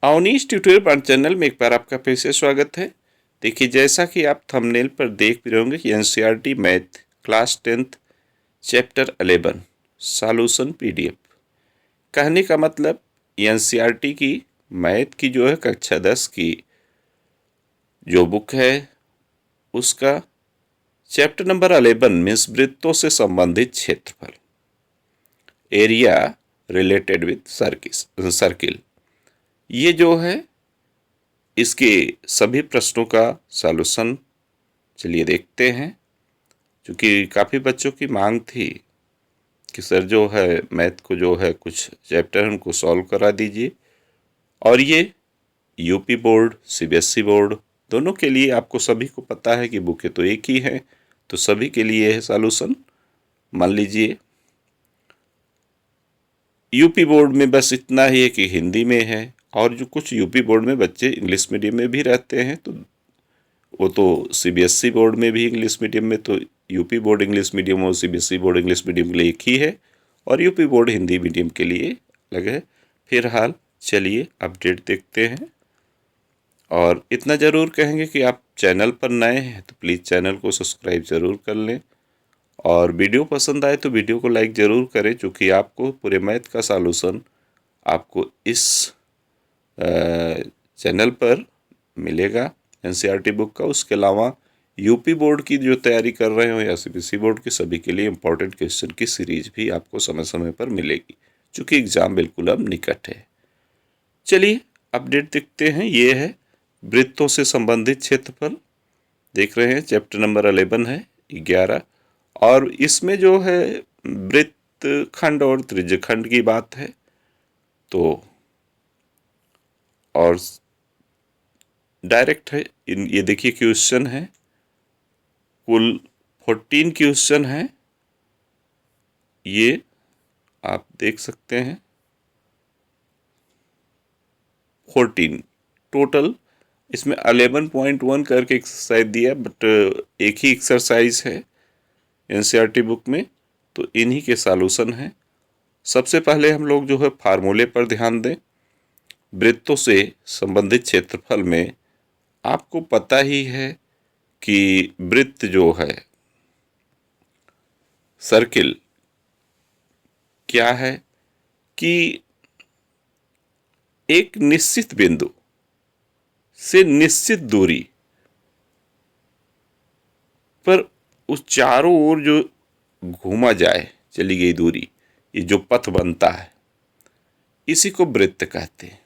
Awanish tutorial पर channel में एक बार आपका फिर से स्वागत है। देखिए, जैसा कि आप थंबनेल पर देख भी रहे होंगे कि NCERT math class 10th chapter 11 solution PDF. कहने का मतलब एनसीईआरटी की मैथ की जो है कक्षा 10 की जो बुक है उसका चैप्टर नंबर 11 मीन्स वृत्तों से संबंधित क्षेत्रफल, एरिया रिलेटेड विथ सर्किल, ये जो है इसके सभी प्रश्नों का सॉल्यूशन चलिए देखते हैं। क्योंकि काफ़ी बच्चों की मांग थी कि सर जो है मैथ को जो है कुछ चैप्टर हमको सॉल्व करा दीजिए, और ये यूपी बोर्ड सीबीएसई बोर्ड दोनों के लिए, आपको सभी को पता है कि बुकें तो एक ही हैं, तो सभी के लिए है सॉल्यूशन। मान लीजिए यूपी बोर्ड में बस इतना ही है कि हिंदी में है, और जो कुछ यूपी बोर्ड में बच्चे इंग्लिश मीडियम में भी रहते हैं तो वो तो सीबीएसई बोर्ड में भी इंग्लिश मीडियम में, तो यूपी बोर्ड इंग्लिश मीडियम और सीबीएसई बोर्ड इंग्लिश मीडियम के लिए एक ही है, और यूपी बोर्ड हिंदी मीडियम के लिए अलग है। फिलहाल चलिए अपडेट देखते हैं, और इतना ज़रूर कहेंगे कि आप चैनल पर नए हैं तो प्लीज़ चैनल को सब्सक्राइब ज़रूर कर लें, और वीडियो पसंद आए तो वीडियो को लाइक ज़रूर करें, क्योंकि आपको पूरे मैथ का सॉल्यूशन आपको इस चैनल पर मिलेगा एनसीईआरटी बुक का। उसके अलावा यूपी बोर्ड की जो तैयारी कर रहे हो या सीबीएसई बोर्ड की, सभी के लिए इम्पोर्टेंट क्वेश्चन की सीरीज भी आपको समय समय पर मिलेगी, क्योंकि एग्ज़ाम बिल्कुल अब निकट है। चलिए अपडेट देखते हैं। ये है वृत्तों से संबंधित क्षेत्रफल, देख रहे हैं चैप्टर नंबर 11 है 11, और इसमें जो है वृत्त खंड और त्रिज्यखंड की बात है। तो और डायरेक्ट है, ये देखिए क्वेश्चन है, कुल 14 क्वेश्चन है, ये आप देख सकते हैं 14 टोटल। इसमें 11.1 करके एक्सरसाइज दिया, बट एक ही एक्सरसाइज है एनसीईआरटी बुक में, तो इन्हीं के सॉल्यूशन हैं। सबसे पहले हम लोग जो है फार्मूले पर ध्यान दें। वृत्तों से संबंधित क्षेत्रफल में आपको पता ही है कि वृत्त जो है सर्किल क्या है, कि एक निश्चित बिंदु से निश्चित दूरी पर उस चारों ओर जो घूमा जाए चली गई दूरी, ये जो पथ बनता है इसी को वृत्त कहते हैं।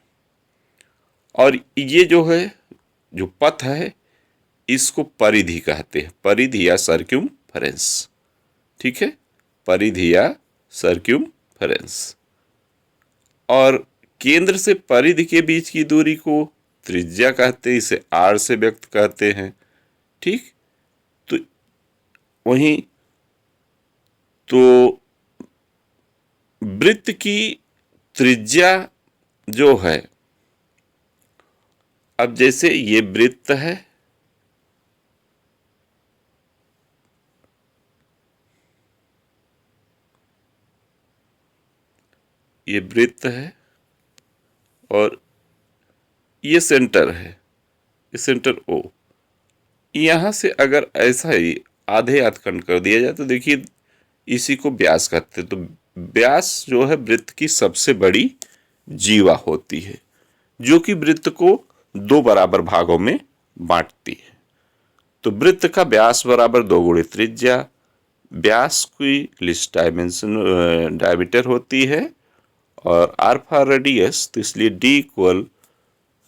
और ये जो है जो पथ है इसको परिधि कहते हैं, परिधि या सर्क्यूमफेरेंस। ठीक है, परिधि या सर्क्यूमफेरेंस। और केंद्र से परिधि के बीच की दूरी को त्रिज्या कहते हैं, इसे आर से व्यक्त करते हैं। ठीक, तो वहीं तो वृत्त की त्रिज्या जो है, अब जैसे ये वृत्त है, ये वृत्त है, और ये सेंटर है, ये सेंटर ओ। यहाँ से अगर ऐसा ही आधे आधखंड कर दिया जाए तो देखिए इसी को व्यास कहते हैं। तो व्यास जो है वृत्त की सबसे बड़ी जीवा होती है, जो कि वृत्त को दो बराबर भागों में बांटती है। तो वृत्त का व्यास बराबर 2 गुणे त्रिज्या। व्यास की लिस्ट डायमेंशन डायमीटर होती है, और आर फॉर रेडियस, तो इसलिए डी इक्वल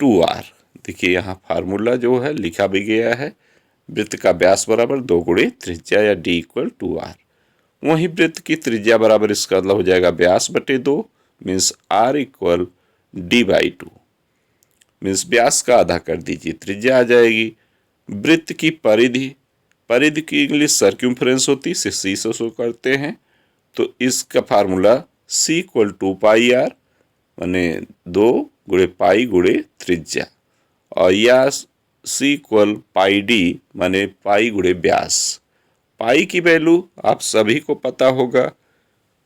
2r। देखिए यहाँ फार्मूला जो है लिखा भी गया है, वृत्त का व्यास बराबर 2 गुणे त्रिज्या या डी इक्वल 2r। वहीं वृत्त की त्रिज्या बराबर, इसका मतलब हो जाएगा व्यास बटे 2, means R equal D by 2, means व्यास का आधा कर दीजिए, त्रिज्या आ जाएगी। वृत्त की परिधि, परिधि की इंग्लिश सर्क्यूमफ्रेंस होती है, इसे सी से शो करते हैं। तो इसका फार्मूला सी इक्वल 2πr, माने 2 गुणे पाई गुणे त्रिज्या, और या सी इक्वल पाई डी, माने पाई गुणे व्यास। पाई की वैल्यू आप सभी को पता होगा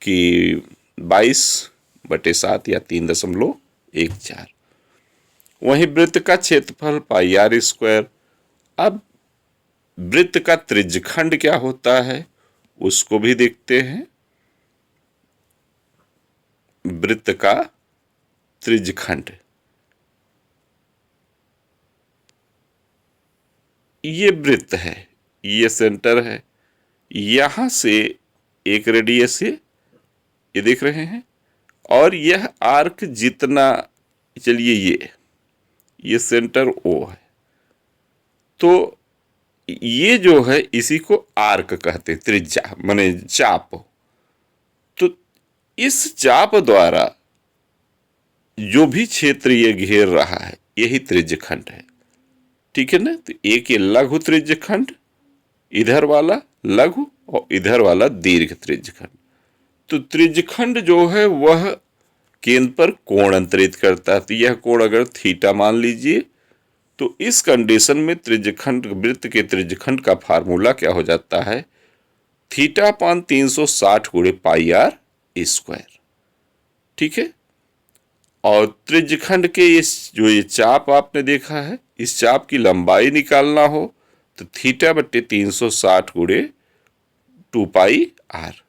कि 22/7 या 3.14। वहीं वृत्त का क्षेत्रफल पाई आर स्क्वायर। अब वृत्त का त्रिज्यखंड क्या होता है उसको भी देखते हैं। वृत्त का त्रिज्यखंड, ये वृत्त है, ये सेंटर है, यहां से एक रेडियस ये देख रहे हैं, और यह आर्क जितना, चलिए ये सेंटर ओ है, तो ये जो है इसी को आर्क कहते हैं, त्रिज्या माने चाप। तो इस चाप द्वारा जो भी क्षेत्र ये घेर रहा है यही त्रिज्यखंड है, ठीक है ना। तो एक ये लघु त्रिज्यखंड, इधर वाला लघु और इधर वाला दीर्घ त्रिज्यखंड। तो त्रिज्यखंड जो है वह केंद्र पर कोण अंतरित करता है। तो यह कोण अगर थीटा मान लीजिए, तो इस कंडीशन में त्रिज्यखंड, वृत्त के त्रिज्यखंड का फार्मूला क्या हो जाता है, थीटा अपान 360 गुणे पाई आर स्क्वायर, ठीक है। और त्रिज्यखंड के इस जो ये चाप आपने देखा है, इस चाप की लंबाई निकालना हो तो थीटा बट्टे 360 गुणे 2 पाई आर।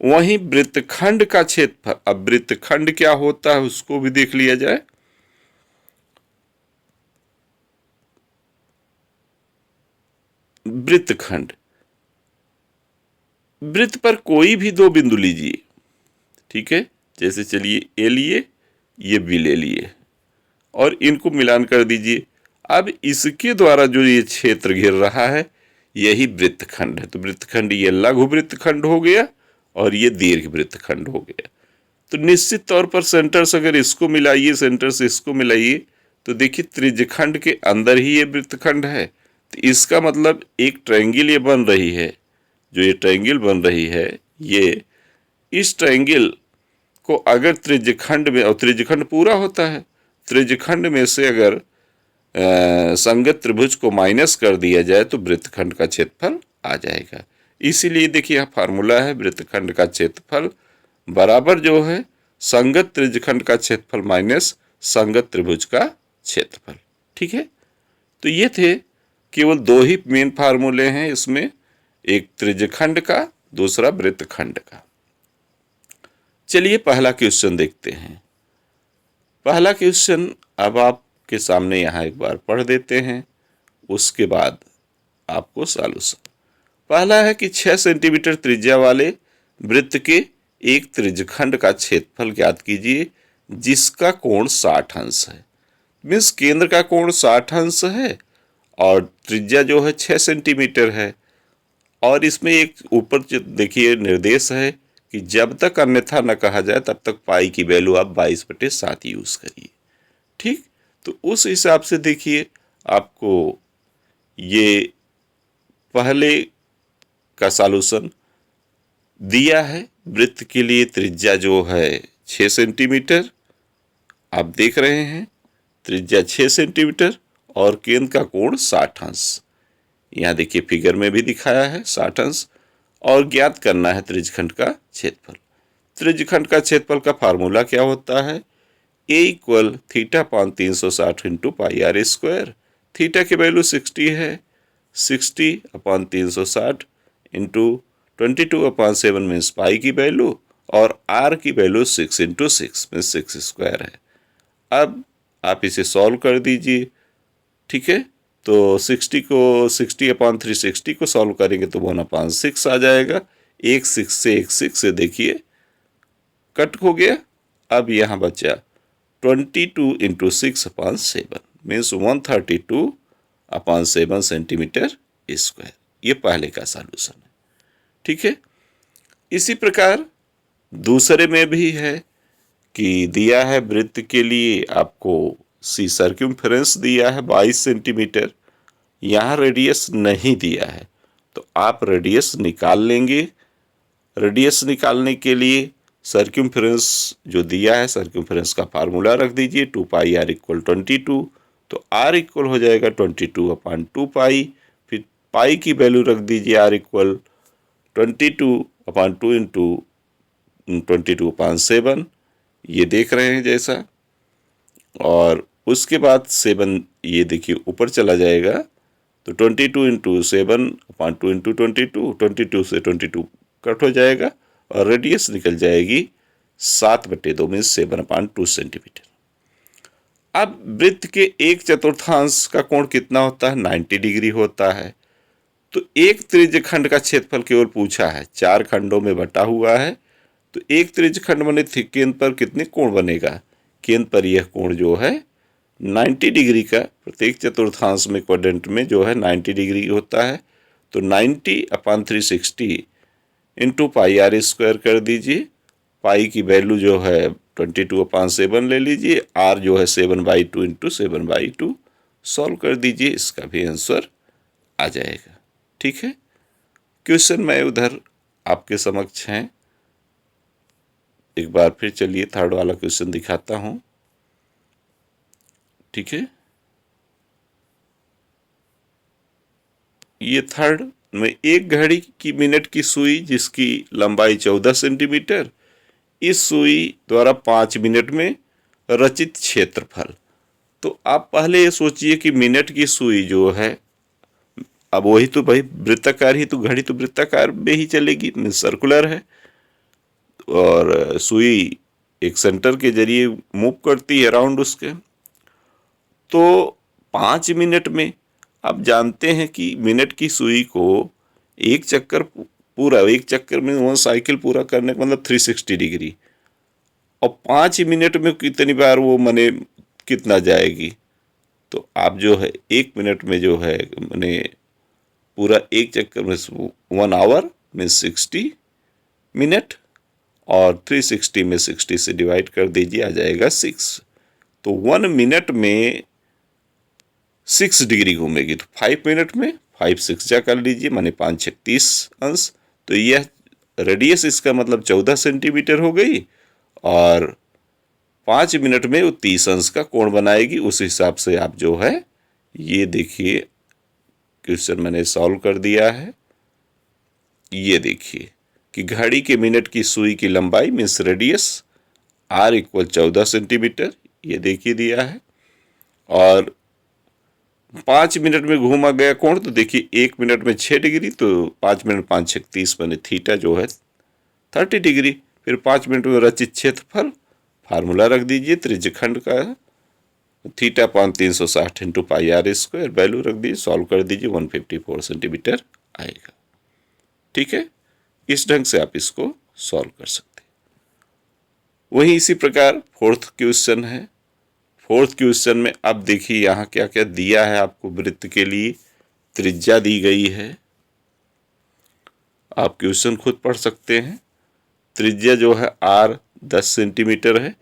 वहीं वृत्तखंड का क्षेत्रफल, अब वृत्तखंड क्या होता है उसको भी देख लिया जाए। वृत्तखंड, वृत्त पर कोई भी दो बिंदु लीजिए, ठीक है। जैसे चलिए ए लिए, ये बी ले लिए और इनको मिलान कर दीजिए। अब इसके द्वारा जो ये क्षेत्र घिर रहा है यही वृत्तखंड है। तो वृत्तखंड ये लघु वृत्तखंड हो गया और ये दीर्घ वृत्तखंड हो गया। तो निश्चित तौर पर सेंटर से अगर इसको मिलाइए, सेंटर से इसको मिलाइए, तो देखिए त्रिज्यखंड के अंदर ही ये वृत्तखंड है। तो इसका मतलब एक ट्रायंगल ये बन रही है, जो ये ट्रायंगल बन रही है, ये इस ट्रायंगल को अगर त्रिज्यखंड में, और त्रिज्यखंड पूरा होता है, त्रिज्यखंड में से अगर संगत त्रिभुज को माइनस कर दिया जाए तो वृत्तखंड का क्षेत्रफल आ जाएगा। इसीलिए देखिए यह फार्मूला है, वृत्तखंड का क्षेत्रफल बराबर जो है संगत त्रिज्यखंड का क्षेत्रफल माइनस संगत त्रिभुज का क्षेत्रफल, ठीक है। तो ये थे केवल दो ही मेन फार्मूले हैं इसमें, एक त्रिज्यखंड का, दूसरा वृत्तखंड का। चलिए पहला क्वेश्चन देखते हैं। पहला क्वेश्चन अब आपके सामने यहाँ एक बार पढ़ देते हैं, उसके बाद आपको सॉल्यूशन। पहला है कि 6 सेंटीमीटर त्रिज्या वाले वृत्त के एक त्रिज्यखंड का क्षेत्रफल ज्ञात कीजिए जिसका कोण 60 अंश है। मीन्स केंद्र का कोण 60 अंश है और त्रिज्या जो है 6 सेंटीमीटर है। और इसमें एक ऊपर देखिए निर्देश है कि जब तक अन्यथा न कहा जाए तब तक पाई की वैल्यू आप 22/7 यूज करिए, ठीक। तो उस हिसाब से देखिए आपको ये पहले का सॉल्यूशन दिया है। वृत्त के लिए त्रिज्या जो है 6 सेंटीमीटर, आप देख रहे हैं त्रिज्या 6 सेंटीमीटर और केंद्र का कोण 60 अंश, यहाँ देखिए फिगर में भी दिखाया है 60 अंश, और ज्ञात करना है त्रिज्यखंड का क्षेत्रफल। त्रिज्यखंड का क्षेत्रफल का फार्मूला क्या होता है, A equal theta upon 360 into pi are square. थीटा की वैल्यू 60 है, 60 अपान 360 इंटू 22/7 मीन्स पाई की वैल्यू, और आर की वैल्यू 6 इंटू 6 मीन्स 6 स्क्वायर है। अब आप इसे सॉल्व कर दीजिए, ठीक है। तो 60 अपान 360 को सॉल्व करेंगे तो 1/6 आ जाएगा। एक 6 से देखिए कट हो गया। अब यहाँ बचा 22 इंटू 6/7 मीन्स 132/7 सेंटीमीटर स्क्वायर। ये पहले का सॉल्यूशन है, ठीक है। इसी प्रकार दूसरे में भी है कि दिया है वृत्त के लिए आपको सी सर्क्यूम्फरेंस दिया है 22 सेंटीमीटर, यहाँ रेडियस नहीं दिया है तो आप रेडियस निकाल लेंगे। रेडियस निकालने के लिए सर्क्यूम्फरेंस जो दिया है, सर्क्यूम्फरेंस का फार्मूला रख दीजिए 2 पाई आर इक्वल 22। तो आर इक्वल हो जाएगा 22/2 पाई, फिर पाई की वैल्यू रख दीजिए आर इक्वल 22/2 इंटू 22/7, ये देख रहे हैं जैसा। और उसके बाद 7 ये देखिए ऊपर चला जाएगा, तो 22 इंटू 7/2 इंटू 22 से 22 कट हो जाएगा और रेडियस निकल जाएगी 7/2 मीन्स 7/2 सेंटीमीटर। अब वृत्त के 1/4 का कोण कितना होता है? 90 डिग्री होता है। तो एक त्रिज्यखंड का क्षेत्रफल केवल पूछा है, 4 खंडों में बटा हुआ है, तो एक त्रिज्यखंड बने केंद्र पर कितने कोण बनेगा? केंद्र पर यह कोण जो है 90 डिग्री का, प्रत्येक चतुर्थांश में क्वाड्रेंट में जो है 90 डिग्री होता है, तो 90/360 इंटू पाई आर स्क्वायर कर दीजिए। पाई की वैल्यू जो है 22/7 ले लीजिए, आर जो है 7/2 इंटू 7/2 सॉल्व कर दीजिए, इसका भी आंसर आ जाएगा। ठीक है, क्वेश्चन मैं उधर आपके समक्ष हैं। एक बार फिर चलिए थर्ड वाला क्वेश्चन दिखाता हूं। ठीक है, ये थर्ड में एक घड़ी की मिनट की सुई जिसकी लंबाई 14 सेंटीमीटर, इस सुई द्वारा 5 मिनट में रचित क्षेत्रफल। तो आप पहले ये सोचिए कि मिनट की सुई जो है, अब वही तो भाई वृत्ताकार ही, तो घड़ी तो वृत्ताकार में ही चलेगी, मीन्स सर्कुलर है, और सुई एक सेंटर के जरिए मूव करती है अराउंड उसके। तो 5 मिनट में आप जानते हैं कि मिनट की सुई को एक चक्कर में वो साइकिल पूरा करने का मतलब 360 डिग्री, और 5 मिनट में कितनी बार वो मने कितना जाएगी? तो आप जो है 1 मिनट में जो है मने पूरा एक चक्कर में 1 आवर में 60 मिनट, और 360 में 60 से डिवाइड कर दीजिए, आ जाएगा 6। तो 1 मिनट में 6 डिग्री घूमेगी, तो 5 मिनट में 5 6 जा कर लीजिए, माने 5 6 30 अंश। तो यह रेडियस इसका मतलब 14 सेंटीमीटर हो गई, और 5 मिनट में वो 30 अंश का कोण बनाएगी। उस हिसाब से आप जो है ये देखिए क्वेश्चन मैंने सॉल्व कर दिया है। ये देखिए कि घड़ी के मिनट की सुई की लंबाई मीन्स रेडियस r = 14 सेंटीमीटर, ये देखिए दिया है, और 5 मिनट में घूमा गया कोण, तो देखिए 1 मिनट में 6 डिग्री, तो 5 मिनट 5 6 30 बने थीटा जो है 30 डिग्री। फिर 5 मिनट में रचित क्षेत्रफल, फार्मूला रख दीजिए त्रिज्यखंड का, θ/360 into pi are square, value रख दीजिए, सॉल्व कर दीजिए, 154 सेंटीमीटर आएगा। ठीक है, इस ढंग से आप इसको सॉल्व कर सकते हैं। वहीं इसी प्रकार फोर्थ क्वेश्चन है। फोर्थ क्वेश्चन में अब देखिए यहाँ क्या क्या दिया है आपको। वृत्त के लिए त्रिज्या दी गई है, आप क्वेश्चन खुद पढ़ सकते हैं। त्रिज्या जो है r 10 सेंटीमीटर है,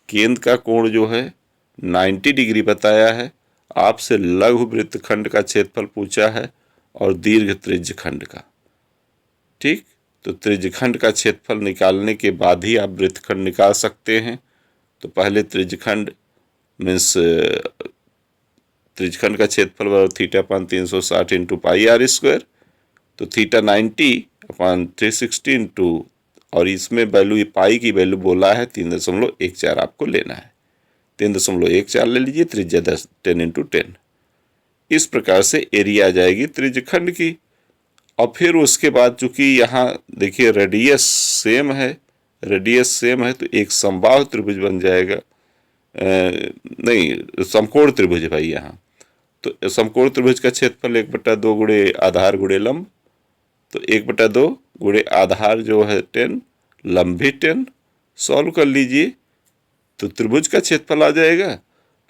केंद्र का कोण जो है 90 डिग्री बताया है, आपसे लघु वृत्तखंड का क्षेत्रफल पूछा है और दीर्घ त्रिज्यखंड का। ठीक, तो त्रिज्यखंड का क्षेत्रफल निकालने के बाद ही आप वृत्तखंड निकाल सकते हैं। तो पहले त्रिज्यखंड मीन्स त्रिज्यखंड का क्षेत्रफल θ/360 इंटू पाई आर स्क्वायर, तो थीटा 90/360 इंटू, और इसमें वैल्यू पाई की वैल्यू बोला है 3.14 आपको लेना है, 3.14 ले लीजिए, त्रिज्या 10 इंटू 10। इस प्रकार से एरिया आ जाएगी त्रिज्यखंड की। और फिर उसके बाद चूंकि यहाँ देखिए रेडियस सेम है, तो एक समबाहु त्रिभुज बन जाएगा, नहीं समकोण त्रिभुज है भाई यहाँ। तो समकोण त्रिभुज का क्षेत्रफल 1/2 गुणे आधार गुणे लंब, तो 1/2 गुणे आधार जो है 10, लंब भी 10, सॉल्व कर लीजिए तो त्रिभुज का क्षेत्रफल आ जाएगा।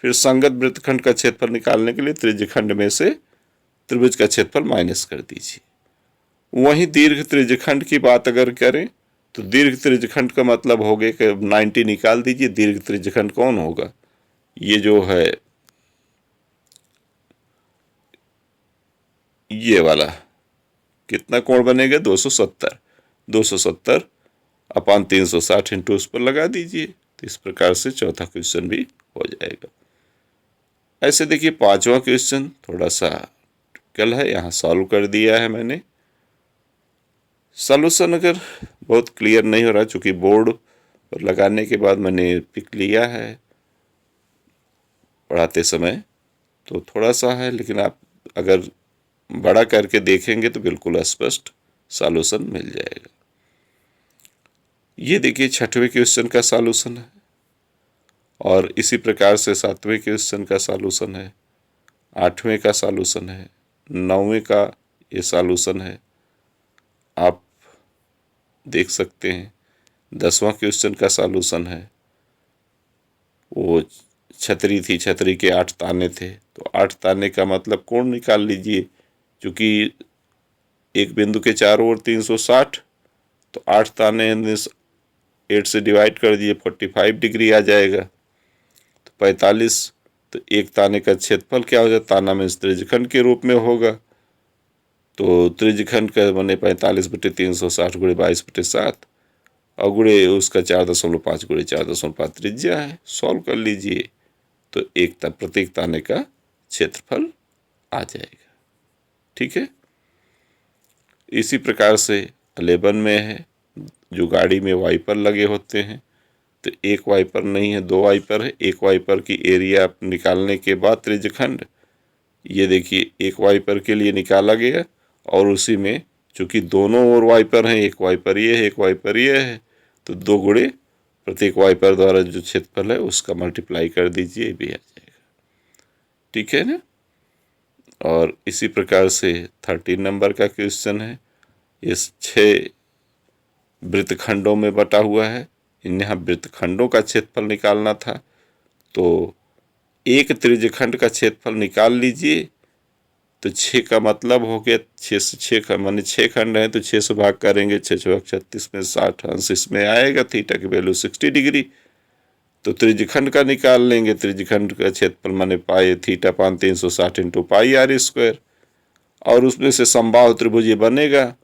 फिर संगत वृत्तखंड का क्षेत्रफल निकालने के लिए त्रिज्यखंड में से त्रिभुज का क्षेत्रफल माइनस कर दीजिए। वहीं दीर्घ त्रिज्यखंड की बात अगर करें तो दीर्घ त्रिज्यखंड का मतलब हो गया कि 90 निकाल दीजिए। दीर्घ त्रिज्यखंड कौन होगा? ये जो है ये वाला कितना कोण बनेगा? 270/360 इंटू उस पर लगा दीजिए। तो इस प्रकार से चौथा क्वेश्चन भी हो जाएगा। ऐसे देखिए पांचवा क्वेश्चन थोड़ा सा कल है, यहाँ सॉल्व कर दिया है मैंने। सॉल्यूशन अगर बहुत क्लियर नहीं हो रहा, चूंकि बोर्ड पर लगाने के बाद मैंने पिक लिया है, पढ़ाते समय, तो थोड़ा सा है, लेकिन आप अगर बड़ा करके देखेंगे तो बिल्कुल स्पष्ट सॉल्यूशन मिल जाएगा। ये देखिए 6वें क्वेश्चन का सॉल्यूशन है, और इसी प्रकार से 7वें क्वेश्चन का सॉल्यूशन है, 8वें का सॉल्यूशन है, 9वें का ये सॉल्यूशन है, आप देख सकते हैं। 10वां क्वेश्चन का सॉल्यूशन है, वो छतरी थी, छतरी के 8 ताने थे, तो 8 ताने का मतलब कोण निकाल लीजिए, क्योंकि एक बिंदु के चारों ओर 360, तो 8 ताने 8 से डिवाइड कर दिए, 45 डिग्री आ जाएगा, तो 45। तो एक ताने का क्षेत्रफल क्या हो जाए, ताना में त्रिज्यखंड के रूप में होगा, तो त्रिज्यखंड का बने 45/360 गुणे 22/7 और गुणे उसका 4.5 गुणे 4.5 त्रिज्या है। सॉल्व कर लीजिए तो प्रत्येक ताने का क्षेत्रफल आ जाएगा। ठीक है। इसी प्रकार से 11 में है, जो गाड़ी में वाइपर लगे होते हैं, तो एक वाइपर नहीं है, 2 वाइपर है। एक वाइपर की एरिया निकालने के बाद त्रिज्यखंड, ये देखिए एक वाइपर के लिए निकाला गया, और उसी में चूंकि दोनों ओर वाइपर हैं, एक वाइपर ये है, एक वाइपर ये है, तो 2 गुणे प्रत्येक वाइपर द्वारा जो क्षेत्रफल है उसका मल्टीप्लाई कर दीजिए, ये भी आ जाएगा। ठीक है ना। और इसी प्रकार से 13 नंबर का क्वेश्चन है, इस 6 वृत्तखंडों में बटा हुआ है, यहाँ वृत्तखंडों का क्षेत्रफल निकालना था, तो एक त्रिज्यखंड का क्षेत्रफल निकाल लीजिए, तो 6 का मतलब हो गया 6 से 6 का माने 6 खंड है, तो 6 से भाग करेंगे, 6 36 में 60 अंश इसमें आएगा, थीटा की वैल्यू 60 डिग्री। तो त्रिज्यखंड का निकाल लेंगे, त्रिज्यखंड का क्षेत्रफल माने pi theta 360 into pi are square, और उसमें से समबाहु त्रिभुज ये बनेगा।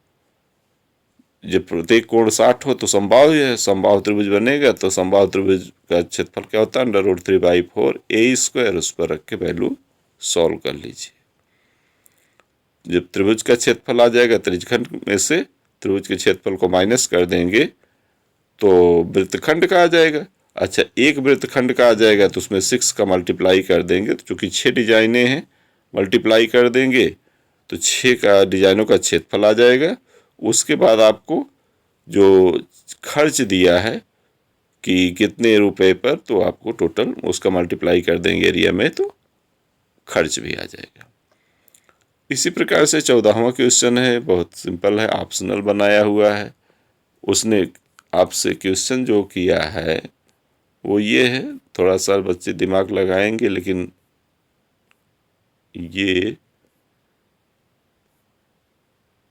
जब प्रत्येक कोण 60 हो तो समबाहु है, समबाहु त्रिभुज बनेगा, तो समबाहु त्रिभुज का क्षेत्रफल क्या होता है, √3/4 ए स्क्वायर। उस पर रख के वैल्यू सॉल्व कर लीजिए। जब त्रिभुज का क्षेत्रफल आ जाएगा, त्रिज्यखंड में से त्रिभुज के क्षेत्रफल को माइनस कर देंगे तो वृत्तखंड का आ जाएगा। अच्छा, एक वृत्तखंड का आ जाएगा तो उसमें 6 का मल्टीप्लाई कर देंगे, तो चूंकि 6 डिजाइनें हैं, मल्टीप्लाई कर देंगे तो 6 का डिजाइनों का क्षेत्रफल आ जाएगा। उसके बाद आपको जो खर्च दिया है कि कितने रुपए पर, तो आपको टोटल उसका मल्टीप्लाई कर देंगे एरिया में, तो खर्च भी आ जाएगा। इसी प्रकार से 14वां क्वेश्चन है, बहुत सिंपल है, ऑप्शनल बनाया हुआ है। उसने आपसे क्वेश्चन जो किया है वो ये है, थोड़ा सा बच्चे दिमाग लगाएंगे, लेकिन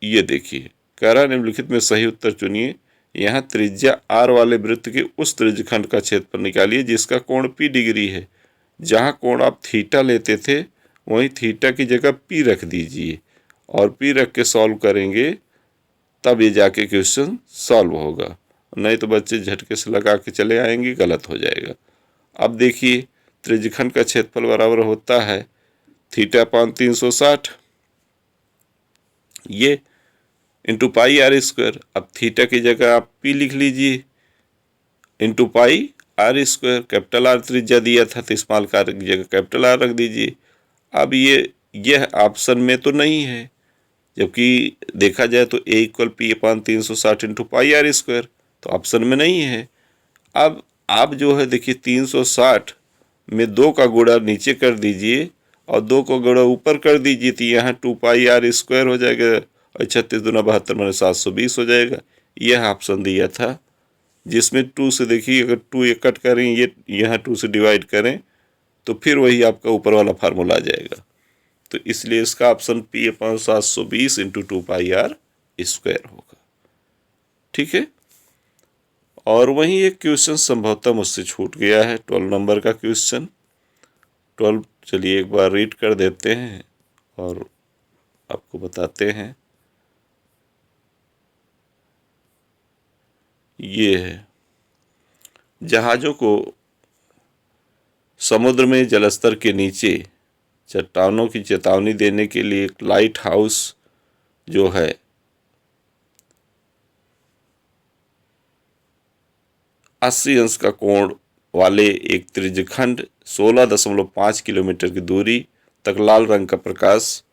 ये देखिए, कह रहा निम्नलिखित में सही उत्तर चुनिए। यहाँ त्रिज्या आर वाले वृत्त के उस त्रिज्यखंड का क्षेत्रफल निकालिए जिसका कोण पी डिग्री है। जहाँ कोण आप थीटा लेते थे वहीं थीटा की जगह पी रख दीजिए, और पी रख के सॉल्व करेंगे, तब ये जाके क्वेश्चन सॉल्व होगा, नहीं तो बच्चे झटके से लगा के चले आएंगे, गलत हो जाएगा। अब देखिए, त्रिज्यखंड का क्षेत्रफल बराबर होता है थीटा 360 ये इंटू पाई आर स्क्वायर। अब थीटा की जगह आप पी लिख लीजिए, into pi are square. Capital R त्रिज्या दिया था तो स्मॉल आर की जगह कैपिटल आर रख दीजिए। अब यह ऑप्शन में तो नहीं है, जबकि देखा जाए तो A equal P upon 360 into pi are square, तो ऑप्शन में नहीं है। अब आप जो है देखिए 360 में 2 का गुणा नीचे कर दीजिए और 2 को गुणा ऊपर कर दीजिए, तो यहाँ 2 पाई आर स्क्वायर हो जाएगा, और 36 दूना 72 माने 720 हो जाएगा। यह ऑप्शन दिया था, जिसमें 2 से देखिए, अगर 2 ये कट करें, ये यहाँ 2 से डिवाइड करें, तो फिर वही आपका ऊपर वाला फार्मूला आ जाएगा। तो इसलिए इसका option P upon 720 into 2 pi are square होगा। ठीक है। और वहीं एक क्वेश्चन संभवतः मुझसे छूट गया है, 12 नंबर का क्वेश्चन। 12 चलिए एक बार रीड कर देते हैं और आपको बताते हैं। ये है, जहाज़ों को समुद्र में जलस्तर के नीचे चट्टानों की चेतावनी देने के लिए एक लाइट हाउस जो है 80 अंश का कोण वाले एक त्रिज्यखंड 16.5 किलोमीटर की दूरी तक लाल रंग का प्रकाश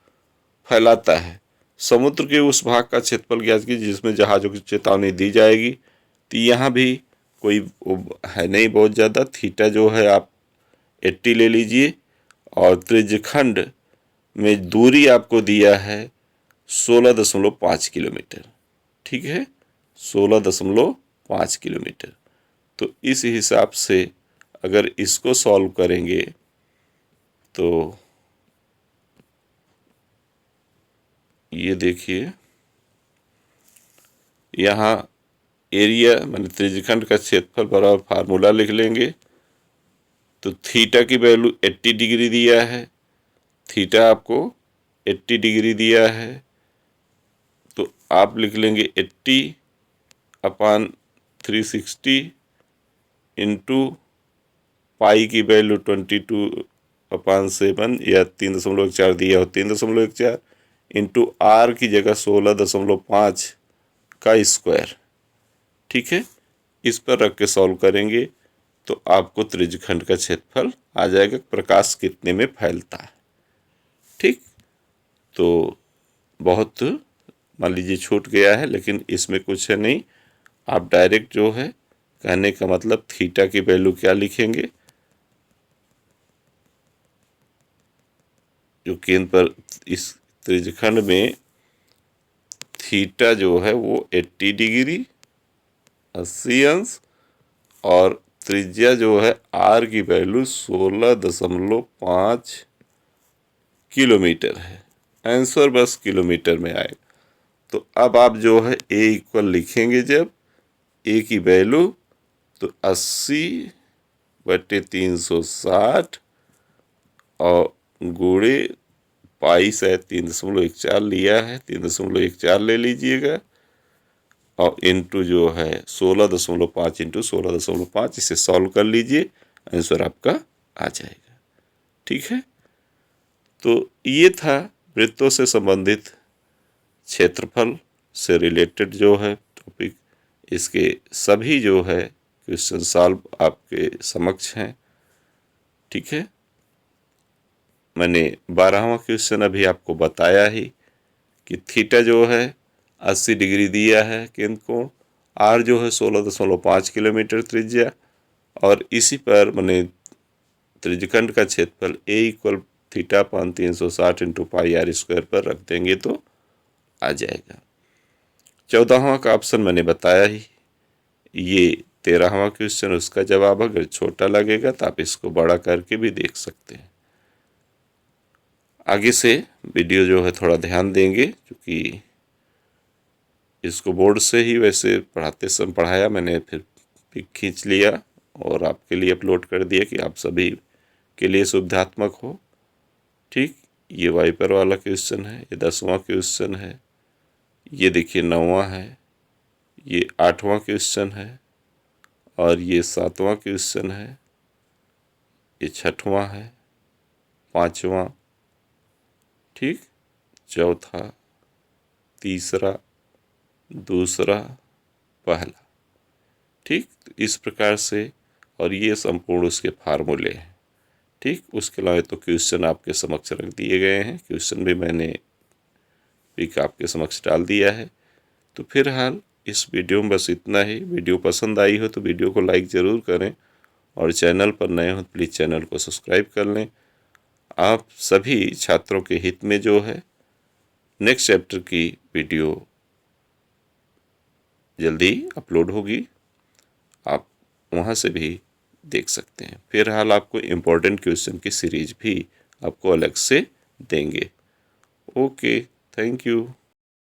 फैलाता है। समुद्र के उस भाग का क्षेत्रफल ज्ञात कीजिए जिसमें जहाज़ों की चेतावनी दी जाएगी। तो यहाँ भी कोई है नहीं बहुत ज़्यादा। थीटा जो है आप 80 ले लीजिए और त्रिज्यखंड में दूरी आपको दिया है 16.5 किलोमीटर। ठीक है, 16.5 किलोमीटर। तो इस हिसाब से अगर इसको सॉल्व करेंगे तो ये देखिए, यहाँ एरिया माने त्रिज्यखंड का क्षेत्रफल बराबर फार्मूला लिख लेंगे। तो थीटा की वैल्यू 80 डिग्री दिया है, थीटा आपको 80 डिग्री दिया है, तो आप लिख लेंगे 80 अपान 360 इंटू पाई की वैल्यू 22/7 या 3.14 दिया हो 3.14 इंटू आर की जगह 16.5 का स्क्वायर। ठीक है, इस पर रख के सॉल्व करेंगे तो आपको त्रिज्यखंड का क्षेत्रफल आ जाएगा, प्रकाश कितने में फैलता है। ठीक, तो बहुत मान लीजिए छूट गया है, लेकिन इसमें कुछ है नहीं। आप डायरेक्ट जो है कहने का मतलब थीटा की वैल्यू क्या लिखेंगे, जो केंद्र पर इस त्रिज्यखंड में थीटा जो है वो 80 डिग्री 80 अंश और त्रिज्या जो है आर की वैल्यू 16.5 किलोमीटर है। आंसर बस किलोमीटर में आएगा। तो अब आप जो है ए इक्वल लिखेंगे, जब ए की वैल्यू तो 80/360 और गुणे पाई शायद 3.14 लिया है, 3.14 ले लीजिएगा और इंटू जो है 16.5 इंटू 16.5, इसे सॉल्व कर लीजिए, आंसर आपका आ जाएगा। ठीक है, तो ये था वृत्तों से संबंधित क्षेत्रफल से रिलेटेड जो है टॉपिक। इसके सभी जो है क्वेश्चन सॉल्व आपके समक्ष हैं। ठीक है, मैंने 12वां क्वेश्चन अभी आपको बताया ही कि थीटा जो है 80 डिग्री दिया है केंद्र कोण, आर जो है 16.5 किलोमीटर त्रिज्या, और इसी पर मैंने त्रिज्यखंड का क्षेत्रफल A equal theta upon 360 into pi are square पर रख देंगे तो आ जाएगा। 14वां का ऑप्शन मैंने बताया ही। ये 13वां क्वेश्चन, उसका जवाब अगर छोटा लगेगा तो आप इसको बड़ा करके भी देख सकते हैं। आगे से वीडियो जो है थोड़ा ध्यान देंगे, क्योंकि इसको बोर्ड से ही वैसे पढ़ाते समय पढ़ाया मैंने, फिर पिक खींच लिया और आपके लिए अपलोड कर दिया कि आप सभी के लिए सुविधात्मक हो। ठीक, ये वाइपर वाला क्वेश्चन है, ये 10वां क्वेश्चन है, ये देखिए 9वां है, ये 8वां क्वेश्चन है और ये 7वां क्वेश्चन है, ये 6वां है, 5वां, ठीक, चौथा, तीसरा, दूसरा, पहला। ठीक, तो इस प्रकार से, और ये संपूर्ण उसके फार्मूले हैं। ठीक, उसके अलावा तो क्वेश्चन आपके समक्ष रख दिए गए हैं, क्वेश्चन भी मैंने पिक आपके समक्ष डाल दिया है। तो फिलहाल इस वीडियो में बस इतना ही। वीडियो पसंद आई हो तो वीडियो को लाइक ज़रूर करें और चैनल पर नए हो तो प्लीज़ चैनल को सब्सक्राइब कर लें। आप सभी छात्रों के हित में जो है नेक्स्ट चैप्टर की वीडियो जल्दी अपलोड होगी, आप वहाँ से भी देख सकते हैं। फिलहाल आपको इम्पोर्टेंट क्वेश्चन की सीरीज भी आपको अलग से देंगे। Okay, thank you.